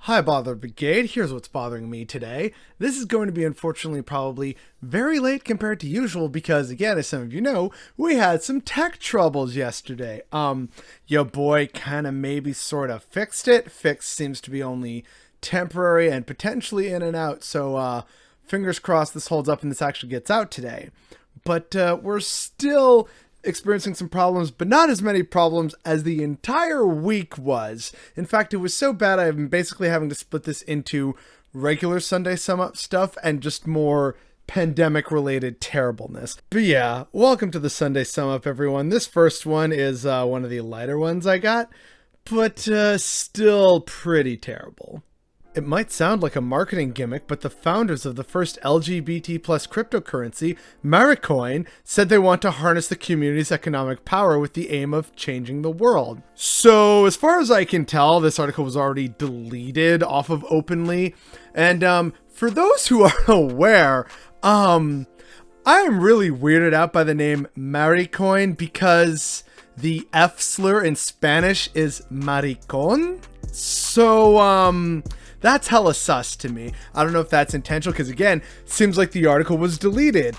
Hi, Bother Brigade. Here's what's bothering me today. This is going to be, unfortunately, probably very late compared to usual because, again, as some of you know, we had some tech troubles yesterday. Your boy kind of maybe sort of fixed it. Fixed seems to be only temporary and potentially in and out. So, fingers crossed this holds up and this actually gets out today. But we're still experiencing some problems, but not as many problems as the entire week was. In fact, it was so bad I'm basically having to split this into regular Sunday Sum Up stuff and just more pandemic-related terribleness. But yeah, welcome to the Sunday Sum Up, everyone. This first one is one of the lighter ones I got, but still pretty terrible. It might sound like a marketing gimmick, but the founders of the first LGBT plus cryptocurrency, Maricoin, said they want to harness the community's economic power with the aim of changing the world. So, as far as I can tell, this article was already deleted off of Openly. And for those who are aware, I am really weirded out by the name Maricoin because the F slur in Spanish is maricón. So, that's hella sus to me. I don't know if that's intentional because, again, seems like the article was deleted.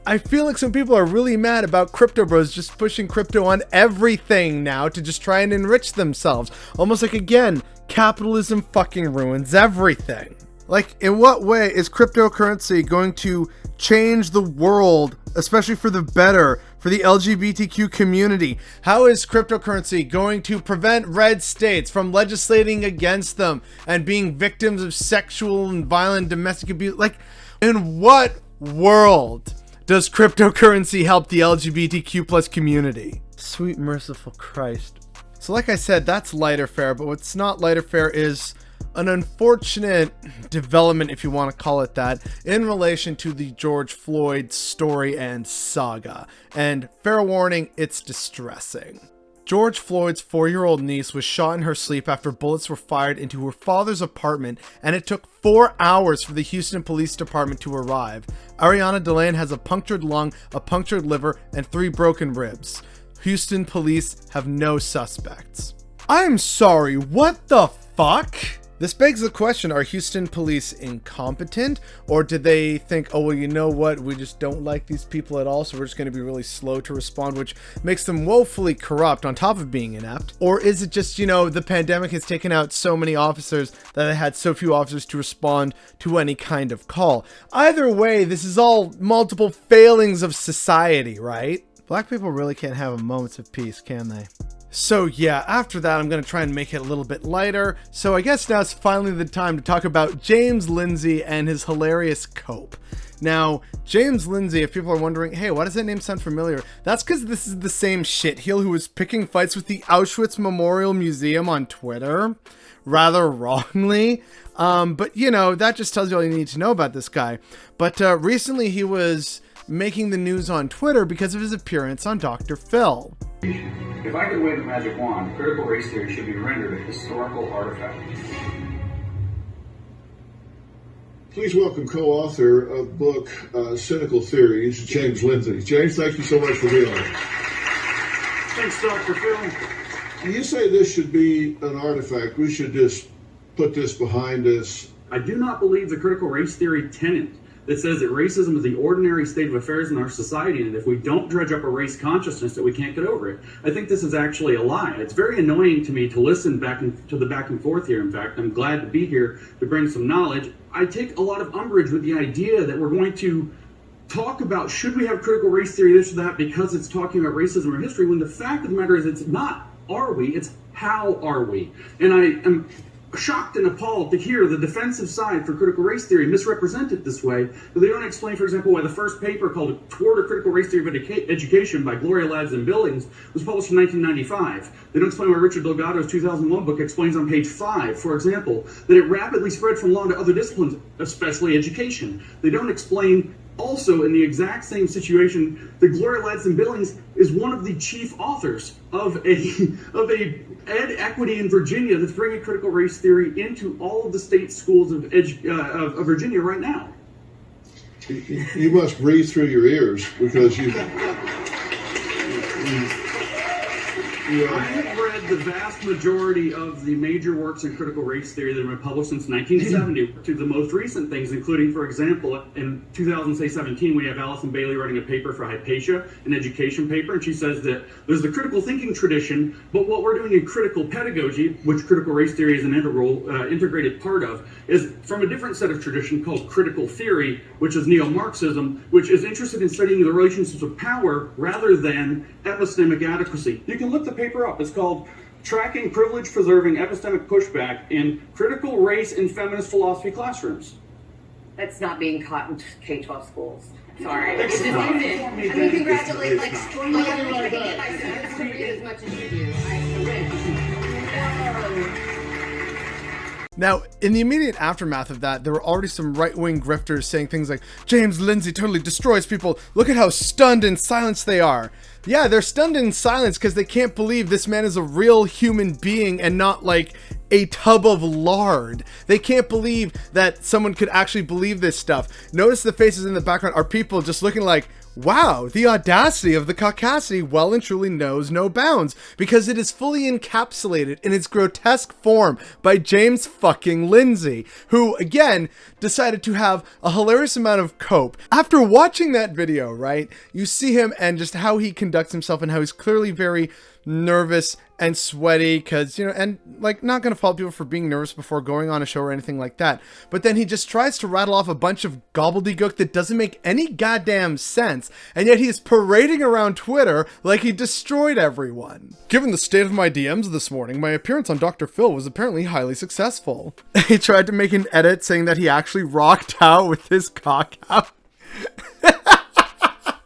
I feel like some people are really mad about crypto bros just pushing crypto on everything now to just try and enrich themselves. Almost like, again, capitalism fucking ruins everything. Like, in what way is cryptocurrency going to change the world, especially for the better, for the LGBTQ community? How is cryptocurrency going to prevent red states from legislating against them and being victims of sexual and violent domestic abuse? Like, in what world does cryptocurrency help the LGBTQ plus community? Sweet merciful Christ. So like I said, that's lighter fare, but what's not lighter fare is an unfortunate development, if you want to call it that, in relation to the George Floyd story and saga. And fair warning, it's distressing. George Floyd's 4-year-old niece was shot in her sleep after bullets were fired into her father's apartment, and it took 4 hours for the Houston Police Department to arrive. Ariana DeLane has a punctured lung, a punctured liver, and 3 broken ribs. Houston police have no suspects. I'm sorry, what the fuck? This begs the question, are Houston police incompetent? Or did they think, oh, well, you know what? We just don't like these people at all, so we're just going to be really slow to respond, which makes them woefully corrupt on top of being inept? Or is it just, the pandemic has taken out so many officers that they had so few officers to respond to any kind of call? Either way, this is all multiple failings of society, right? Black people really can't have a moments of peace, can they? So yeah, after that, I'm going to try and make it a little bit lighter. So I guess now it's finally the time to talk about James Lindsay and his hilarious cope. Now, James Lindsay, if people are wondering, hey, why does that name sound familiar? That's because this is the same shitheel who was picking fights with the Auschwitz Memorial Museum on Twitter, rather wrongly. But that just tells you all you need to know about this guy. But recently he was making the news on Twitter because of his appearance on Dr. Phil. If I could wave a magic wand, critical race theory should be rendered a historical artifact. Please welcome co-author of book Cynical Theories, James Lindsay. James, thank you so much for being here. Thanks, Dr. Phil. You say this should be an artifact. We should just put this behind us. I do not believe the critical race theory tenet that says that racism is the ordinary state of affairs in our society, and if we don't dredge up a race consciousness, that we can't get over it. I think this is actually a lie. It's very annoying to me to listen to the back and forth here. In fact, I'm glad to be here to bring some knowledge. I take a lot of umbrage with the idea that we're going to talk about should we have critical race theory, this or that, because it's talking about racism or history, when the fact of the matter is it's not are we, it's how are we. And I am shocked and appalled to hear the defensive side for critical race theory misrepresented this way, but they don't explain, for example, why the first paper called Toward a Critical Race Theory of Education by Gloria Ladson-Billings was published in 1995. They don't explain why Richard Delgado's 2001 book explains on page 5, for example, that it rapidly spread from law to other disciplines, especially education. They don't explain also, in the exact same situation, that Gloria Ladson-Billings is one of the chief authors of a ed equity in Virginia that's bringing critical race theory into all of the state schools of Virginia right now. You must breathe through your ears because you I have read the vast majority of the major works in critical race theory that have been published since 1970 to the most recent things, including, for example, in 2017, we have Alison Bailey writing a paper for Hypatia, an education paper, and she says that there's the critical thinking tradition, but what we're doing in critical pedagogy, which critical race theory is an integrated part of, is from a different set of tradition called critical theory, which is neo-Marxism, which is interested in studying the relationships of power rather than epistemic adequacy. You can look the paper up. It's called Tracking Privilege Preserving Epistemic Pushback in Critical Race in Feminist Philosophy Classrooms. That's not being taught in K-12 schools. Sorry. It's not. I mean, congratulations. Like, I wish I could get my students to read as much as you do. Now, in the immediate aftermath of that, there were already some right-wing grifters saying things like, James Lindsay totally destroys people. Look at how stunned in silence they are. Yeah, they're stunned in silence because they can't believe this man is a real human being and not like a tub of lard. They can't believe that someone could actually believe this stuff. Notice the faces in the background are people just looking like, wow, the audacity of the caucasity well and truly knows no bounds, because it is fully encapsulated in its grotesque form by James fucking Lindsay, who, again, decided to have a hilarious amount of cope. After watching that video, right, you see him and just how he conducts himself and how he's clearly very nervous and sweaty because, you know, and like not going to fault people for being nervous before going on a show or anything like that. But then he just tries to rattle off a bunch of gobbledygook that doesn't make any goddamn sense. And yet he's parading around Twitter like he destroyed everyone. Given the state of my DMs this morning, my appearance on Dr. Phil was apparently highly successful. He tried to make an edit saying that he actually rocked out with his cock out.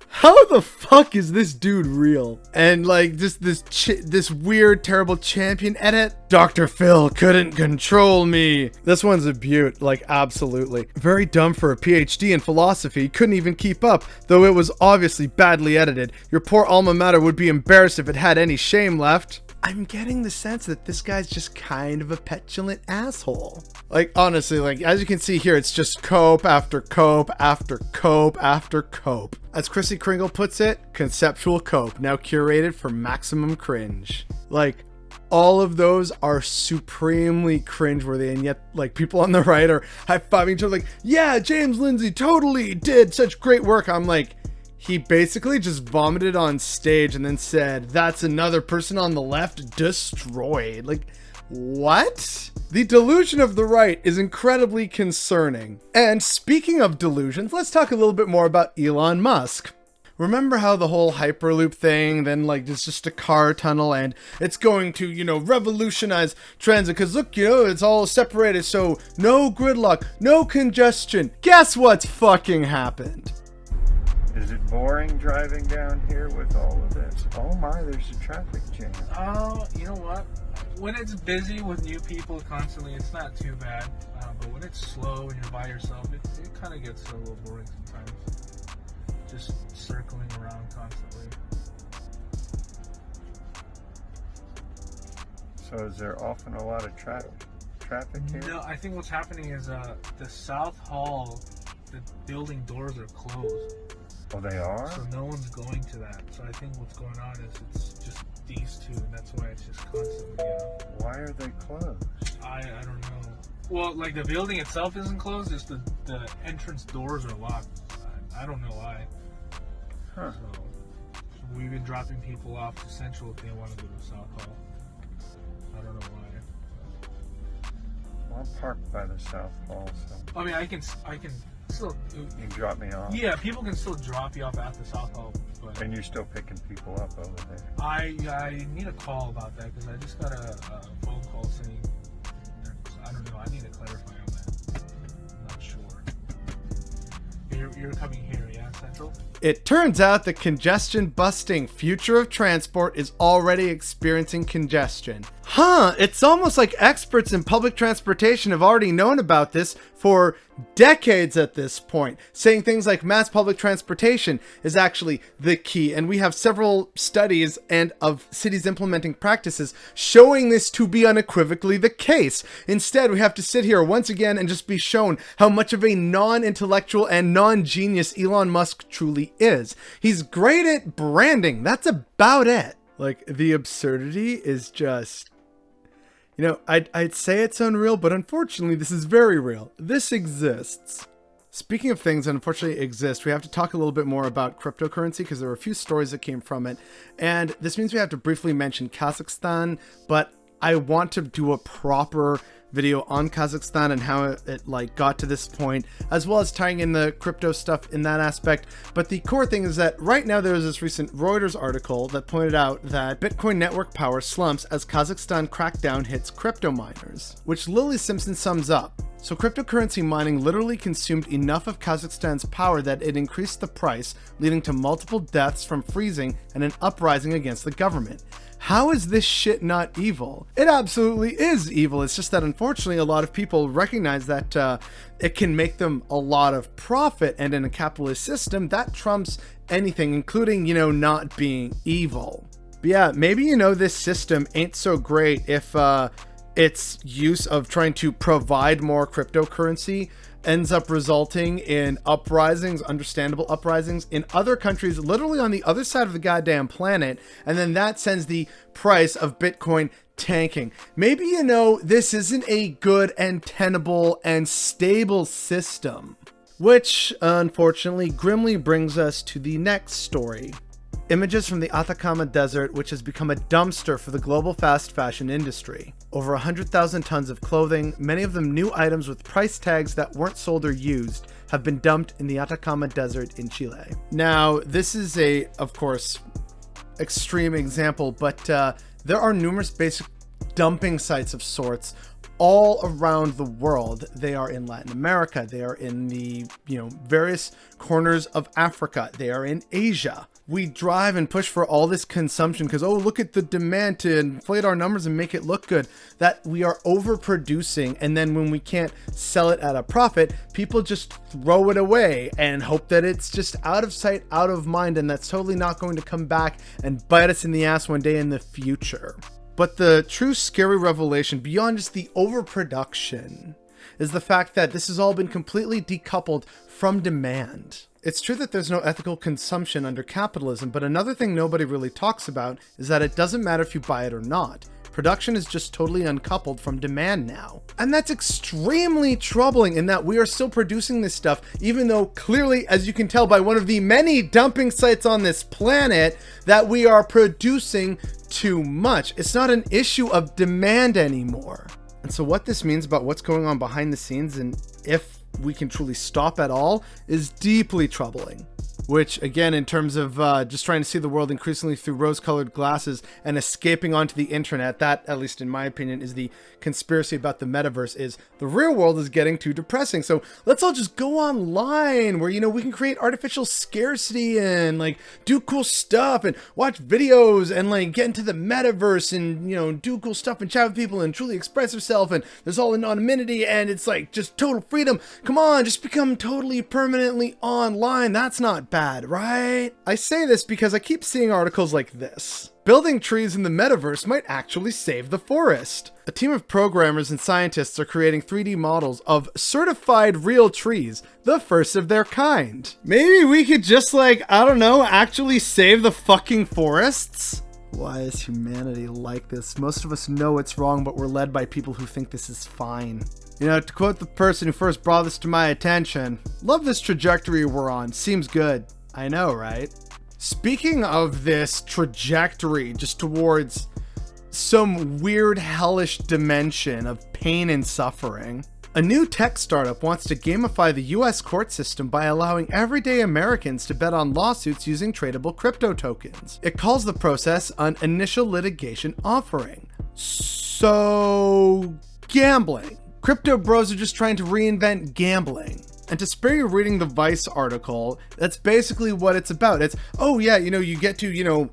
How the fuck is this dude real? And like this weird, terrible champion edit. Dr. Phil couldn't control me. This one's a beaut, like absolutely. Very dumb for a PhD in philosophy. Couldn't even keep up, though it was obviously badly edited. Your poor alma mater would be embarrassed if it had any shame left. I'm getting the sense that this guy's just kind of a petulant asshole. Like, honestly, like, as you can see here, it's just cope after cope after cope after cope. As Chrissy Kringle puts it, conceptual cope, now curated for maximum cringe. Like, all of those are supremely cringeworthy, and yet, like, people on the right are high-fiving each other like, yeah, James Lindsay totally did such great work. I'm like, he basically just vomited on stage and then said, that's another person on the left destroyed. Like, what? The delusion of the right is incredibly concerning. And speaking of delusions, let's talk a little bit more about Elon Musk. Remember how the whole Hyperloop thing, then like it's just a car tunnel and it's going to, you know, revolutionize transit because look, you know, it's all separated, so no gridlock, no congestion. Guess what's fucking happened? Is it boring driving down here with all of this? Oh my, there's a traffic jam. Oh, you know what? When it's busy with new people constantly, it's not too bad. But when it's slow and you're by yourself, it kind of gets a little boring sometimes. Just circling around constantly. So is there often a lot of traffic here? No, I think what's happening is the South Hall, the building doors are closed. Oh, they are? So no one's going to that. So I think what's going on is it's just these two, and that's why it's just constantly, Why are they closed? I don't know. Well, like the building itself isn't closed, it's the entrance doors are locked. I don't know why. Huh. So we've been dropping people off to Central if they want to go to South Hall. I don't know why. Well, I'm parked by the South Hall, so I mean, I can still. you can drop me off. Yeah, people can still drop you off at the South Hall, but And you're still picking people up over there. I need a call about that because I just got a phone call saying I don't know. I need to clarify on that. I'm not sure. You're coming here, yeah, Central? It turns out the congestion busting future of transport is already experiencing congestion. Huh, it's almost like experts in public transportation have already known about this for decades at this point, saying things like mass public transportation is actually the key. And we have several studies and of cities implementing practices showing this to be unequivocally the case. Instead, we have to sit here once again and just be shown how much of a non-intellectual and non-genius Elon Musk truly is. He's great at branding. That's about it. Like, the absurdity is just, you know, I'd say it's unreal, but unfortunately this is very real. This exists. Speaking of things that unfortunately exist, we have to talk a little bit more about cryptocurrency because there were a few stories that came from it. And this means we have to briefly mention Kazakhstan, but I want to do a proper video on Kazakhstan and how it like got to this point, as well as tying in the crypto stuff in that aspect. But the core thing is that right now there was this recent Reuters article that pointed out that Bitcoin network power slumps as Kazakhstan crackdown hits crypto miners, which Lily Simpson sums up. So cryptocurrency mining literally consumed enough of Kazakhstan's power that it increased the price, leading to multiple deaths from freezing and an uprising against the government. How is this shit not evil? It absolutely is evil. It's just that unfortunately a lot of people recognize that it can make them a lot of profit, and in a capitalist system that trumps anything, including, you know, not being evil. But yeah, maybe, you know, this system ain't so great if its use of trying to provide more cryptocurrency ends up resulting in uprisings, understandable uprisings in other countries, literally on the other side of the goddamn planet, and then that sends the price of Bitcoin tanking. Maybe, you know, this isn't a good and tenable and stable system. Which, unfortunately, grimly brings us to the next story. Images from the Atacama Desert, which has become a dumpster for the global fast fashion industry. Over 100,000 tons of clothing, many of them new items with price tags that weren't sold or used, have been dumped in the Atacama Desert in Chile. Now, this is a, of course, extreme example, but there are numerous basic dumping sites of sorts all around the world. They are in Latin America, they are in the, you know, various corners of Africa, they are in Asia. We drive and push for all this consumption because, oh, look at the demand to inflate our numbers and make it look good, that we are overproducing. And then when we can't sell it at a profit, people just throw it away and hope that it's just out of sight, out of mind. And that's totally not going to come back and bite us in the ass one day in the future. But the true scary revelation beyond just the overproduction is the fact that this has all been completely decoupled from demand. It's true that there's no ethical consumption under capitalism, but another thing nobody really talks about is that it doesn't matter if you buy it or not. Production is just totally uncoupled from demand now. And that's extremely troubling in that we are still producing this stuff, even though clearly, as you can tell by one of the many dumping sites on this planet, that we are producing too much. It's not an issue of demand anymore. And so what this means about what's going on behind the scenes and if we can truly stop at all is deeply troubling. Which, again, in terms of just trying to see the world increasingly through rose-colored glasses and escaping onto the internet, that, at least in my opinion, is the conspiracy about the metaverse, is the real world is getting too depressing. So let's all just go online where, you know, we can create artificial scarcity and, like, do cool stuff and watch videos and, like, get into the metaverse and, you know, do cool stuff and chat with people and truly express yourself. And there's all anonymity and it's, like, just total freedom. Come on, just become totally permanently online. That's not bad, right? I say this because I keep seeing articles like this. Building trees in the metaverse might actually save the forest. A team of programmers and scientists are creating 3D models of certified real trees, the first of their kind. Maybe we could just, like, I don't know, actually save the fucking forests? Why is humanity like this? Most of us know it's wrong, but we're led by people who think this is fine. You know, to quote the person who first brought this to my attention, love this trajectory we're on. Seems good. I know, right? Speaking of this trajectory just towards some weird hellish dimension of pain and suffering, a new tech startup wants to gamify the US court system by allowing everyday Americans to bet on lawsuits using tradable crypto tokens. It calls the process an initial litigation offering. So, gambling. Crypto bros are just trying to reinvent gambling. And to spare you reading the Vice article, that's basically what it's about. It's, oh yeah, you know, you get to, you know,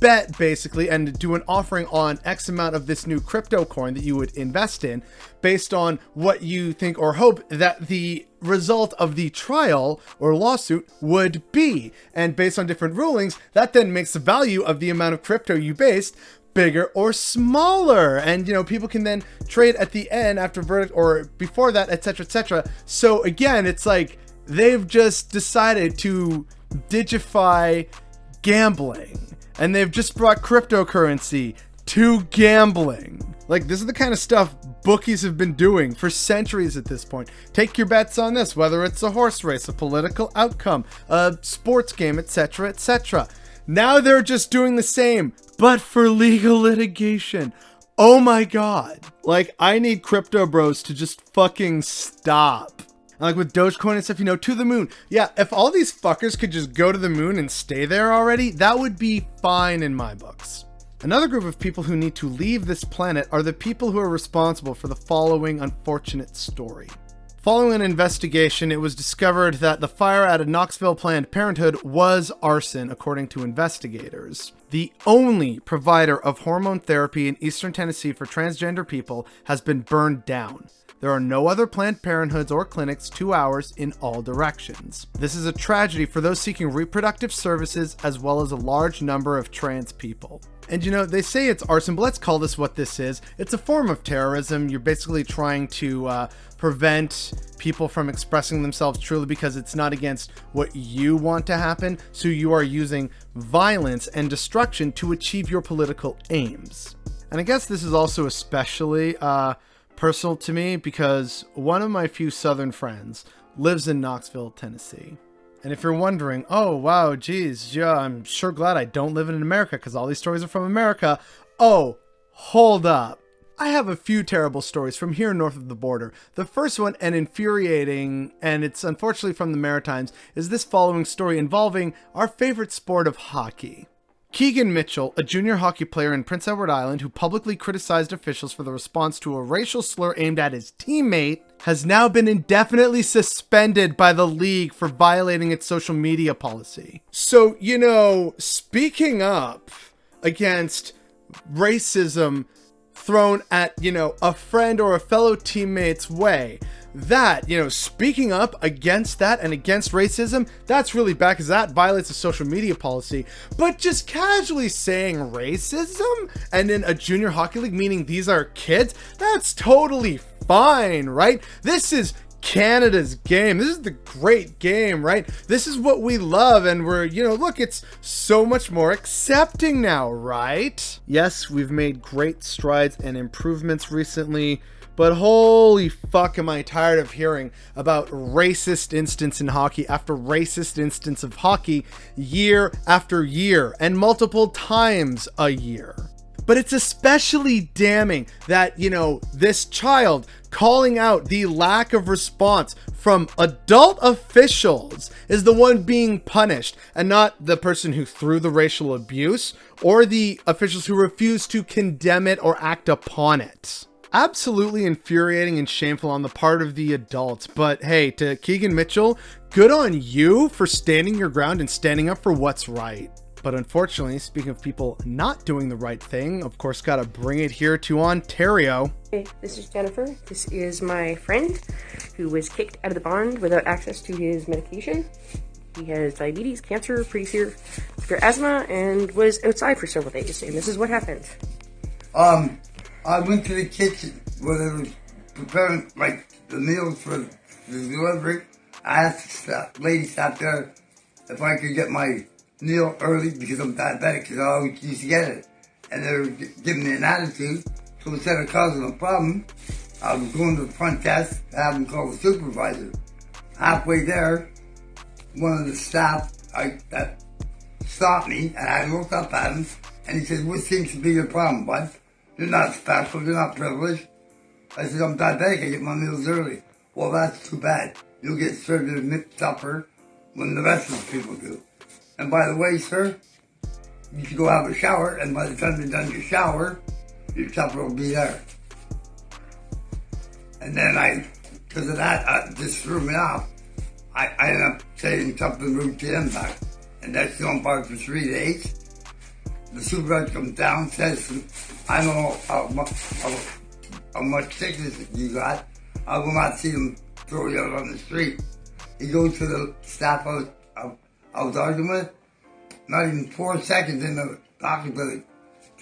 bet basically and do an offering on X amount of this new crypto coin that you would invest in based on what you think or hope that the result of the trial or lawsuit would be. And based on different rulings, that then makes the value of the amount of crypto you based bigger or smaller, and you know, people can then trade at the end after verdict or before that, etc., etc. So again, it's like they've just decided to digify gambling And they've just brought cryptocurrency to gambling. Like, this is the kind of stuff bookies have been doing for centuries at this point. Take your bets on this, whether it's a horse race, a political outcome, a sports game, etc., etc. Now they're just doing the same, but for legal litigation. Oh my god. Like, I need crypto bros to just fucking stop. Like with Dogecoin and stuff, to the moon. Yeah, if all these fuckers could just go to the moon and stay there already, that would be fine in my books. Another group of people who need to leave this planet are the people who are responsible for the following unfortunate story. Following an investigation, it was discovered that the fire at a Knoxville Planned Parenthood was arson, according to investigators. The only provider of hormone therapy in Eastern Tennessee for transgender people has been burned down. There are no other Planned Parenthoods or clinics 2 hours in all directions. This is a tragedy for those seeking reproductive services as well as a large number of trans people. And they say it's arson, but let's call this what this is. It's a form of terrorism. You're basically trying to prevent people from expressing themselves truly because it's not against what you want to happen. So you are using violence and destruction to achieve your political aims. And I guess this is also especially personal to me because one of my few Southern friends lives in Knoxville, Tennessee. And if you're wondering, oh, wow, geez, yeah, I'm sure glad I don't live in America because all these stories are from America. Oh, hold up. I have a few terrible stories from here north of the border. The first one, and infuriating, and it's unfortunately from the Maritimes, is this following story involving our favorite sport of hockey. Keegan Mitchell, a junior hockey player in Prince Edward Island who publicly criticized officials for the response to a racial slur aimed at his teammate, has now been indefinitely suspended by the league for violating its social media policy. So, speaking up against racism thrown at, a friend or a fellow teammate's way, that, speaking up against that and against racism, that's really bad because that violates a social media policy. But just casually saying racism and in a junior hockey league, meaning these are kids, that's totally fine, right? This is Canada's game. This is the great game, right? This is what we love, and we're, look, it's so much more accepting now, right? Yes, we've made great strides and improvements recently, but holy fuck am I tired of hearing about racist instance in hockey after racist instance of hockey year after year and multiple times a year. But it's especially damning that, this child calling out the lack of response from adult officials is the one being punished and not the person who threw the racial abuse or the officials who refused to condemn it or act upon it. Absolutely infuriating and shameful on the part of the adults, but hey, to Keegan Mitchell, good on you for standing your ground and standing up for what's right. But unfortunately, speaking of people not doing the right thing, of course, gotta bring it here to Ontario. Hey, this is Jennifer. This is my friend who was kicked out of the bond without access to his medication. He has diabetes, cancer, pretty severe asthma, and was outside for several days, and this is what happened. I went to the kitchen where they were preparing, the meals for the delivery. I asked the lady sat there if I could get my meal early because I'm diabetic, because I always used to get it. And they were giving me an attitude, so instead of causing a problem, I was going to the front desk to have them call the supervisor. Halfway there, one of the staff that stopped me, and I looked up at him, and he said, "What seems to be your problem, bud? They're not special, they're not privileged." I said, "I'm diabetic, I get my meals early." "Well, that's too bad. You'll get served a supper when the rest of the people do. And by the way, sir, you should go have a shower, and by the time you're done your shower, your supper will be there." And then because of that, just threw me off. I ended up saying something rude to him back. And that's going on for 3 days. The supervisor comes down, says, "I don't know how much sickness you got. I will not see them throw you out on the street." He goes to the staff I was arguing with. Not even 4 seconds in the talking to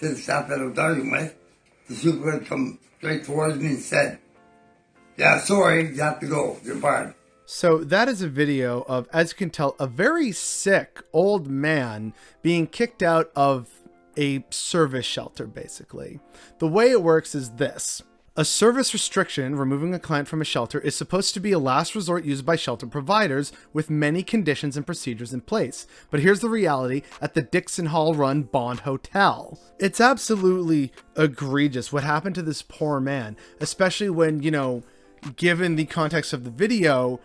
the staff that I was arguing with, the supervisor come straight towards me and said, "Yeah, sorry, you have to go. You're fired." So that is a video of, as you can tell, a very sick old man being kicked out of a service shelter, basically. The way it works is this. A service restriction, removing a client from a shelter, is supposed to be a last resort used by shelter providers with many conditions and procedures in place. But here's the reality at the Dixon Hall run Bond Hotel. It's absolutely egregious what happened to this poor man, especially when, you know, given the context of the video,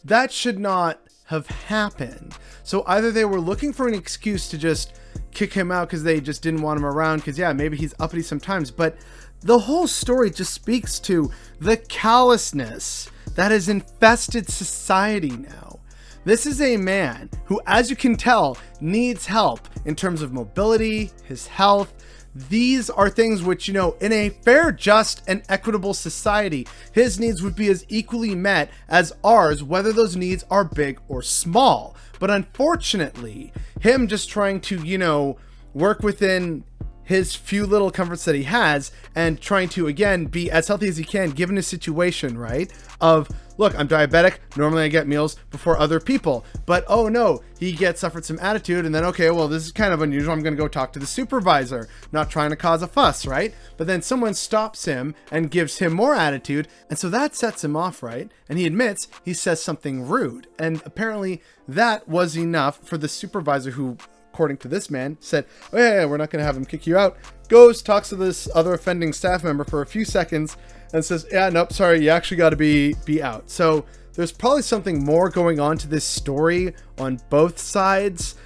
that should not have happened. So either they were looking for an excuse to just kick him out because they just didn't want him around because, yeah, maybe he's uppity sometimes, but the whole story just speaks to the callousness that has infested society now. This is a man who, as you can tell, needs help in terms of mobility, his health. These are things which, you know, in a fair, just, and equitable society, his needs would be as equally met as ours, whether those needs are big or small. But unfortunately, him just trying to, you know, work within his few little comforts that he has and trying to, again, be as healthy as he can given his situation, right? Of, look, I'm diabetic. Normally I get meals before other people, but oh no, he suffered some attitude and then, okay, well, this is kind of unusual. I'm going to go talk to the supervisor, not trying to cause a fuss, right? But then someone stops him and gives him more attitude. And so that sets him off, right? And he admits he says something rude. And apparently that was enough for the supervisor who, according to this man, said, oh yeah, we're not going to have him kick you out. Goes, talks to this other offending staff member for a few seconds and says, yeah, nope, sorry, you actually got to be out. So there's probably something more going on to this story on both sides,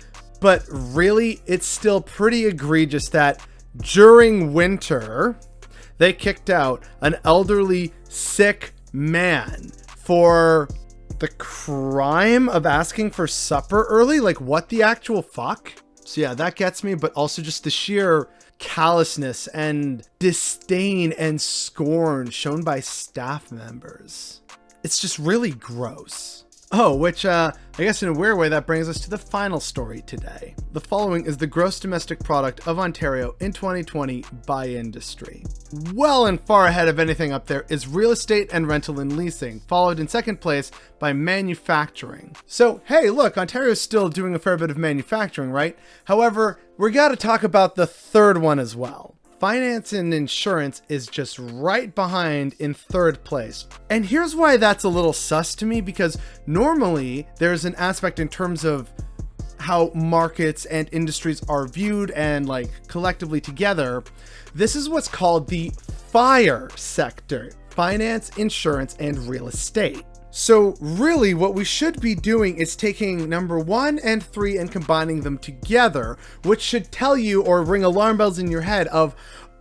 but really it's still pretty egregious that during winter, they kicked out an elderly, sick man for the crime of asking for supper early. Like, what the actual fuck? So yeah, that gets me, but also just the sheer callousness and disdain and scorn shown by staff members. It's just really gross. Oh, which I guess in a weird way that brings us to the final story today. The following is the gross domestic product of Ontario in 2020 by industry. Well and far ahead of anything up there is real estate and rental and leasing, followed in second place by manufacturing. So hey, look, Ontario's still doing a fair bit of manufacturing, right? However, we gotta talk about the third one as well. Finance and insurance is just right behind in third place. And here's why that's a little sus to me, because normally there's an aspect in terms of how markets and industries are viewed and like collectively together. This is what's called the FIRE sector: finance, insurance, and real estate. So really what we should be doing is taking number 1 and 3 and combining them together, which should tell you or ring alarm bells in your head of,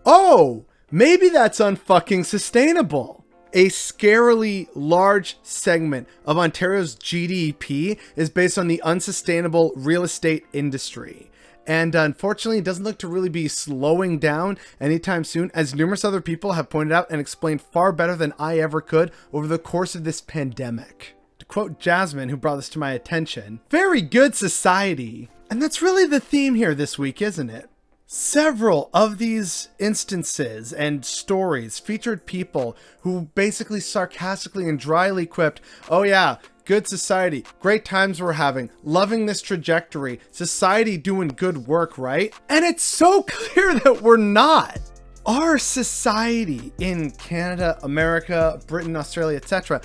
oh, maybe that's unfucking sustainable. A scarily large segment of Ontario's GDP is based on the unsustainable real estate industry. And unfortunately, it doesn't look to really be slowing down anytime soon, as numerous other people have pointed out and explained far better than I ever could over the course of this pandemic. To quote Jasmine, who brought this to my attention, very good society. And that's really the theme here this week, isn't it? Several of these instances and stories featured people who basically sarcastically and dryly quipped, oh yeah, good society, great times we're having, loving this trajectory, society doing good work, right? And it's so clear that we're not. Our society in Canada, America, Britain, Australia, etc.,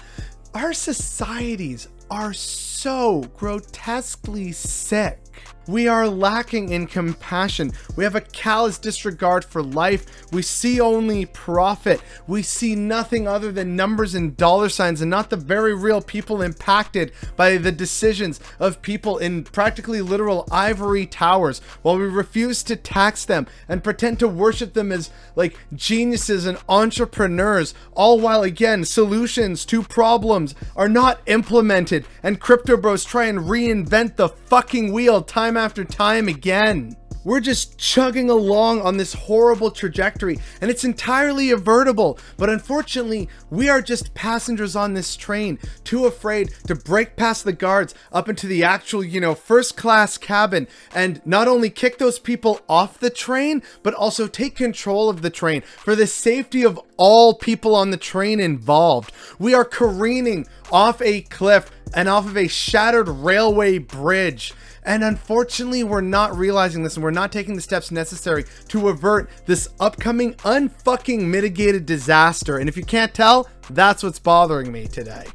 our societies are so grotesquely sick. We are lacking in compassion. We have a callous disregard for life. We see only profit. We see nothing other than numbers and dollar signs, and not the very real people impacted by the decisions of people in practically literal ivory towers, while we refuse to tax them and pretend to worship them as like geniuses and entrepreneurs, all while again solutions to problems are not implemented and crypto bros try and reinvent the fucking wheel time after time again. we're just chugging along on this horrible trajectory, and it's entirely avertible. But unfortunately, we are just passengers on this train, too afraid to break past the guards up into the actual, first class cabin, and not only kick those people off the train, but also take control of the train for the safety of all people on the train involved. We are careening off a cliff and off of a shattered railway bridge. And unfortunately, we're not realizing this, and we're not taking the steps necessary to avert this upcoming unfucking mitigated disaster. And if you can't tell, that's what's bothering me today.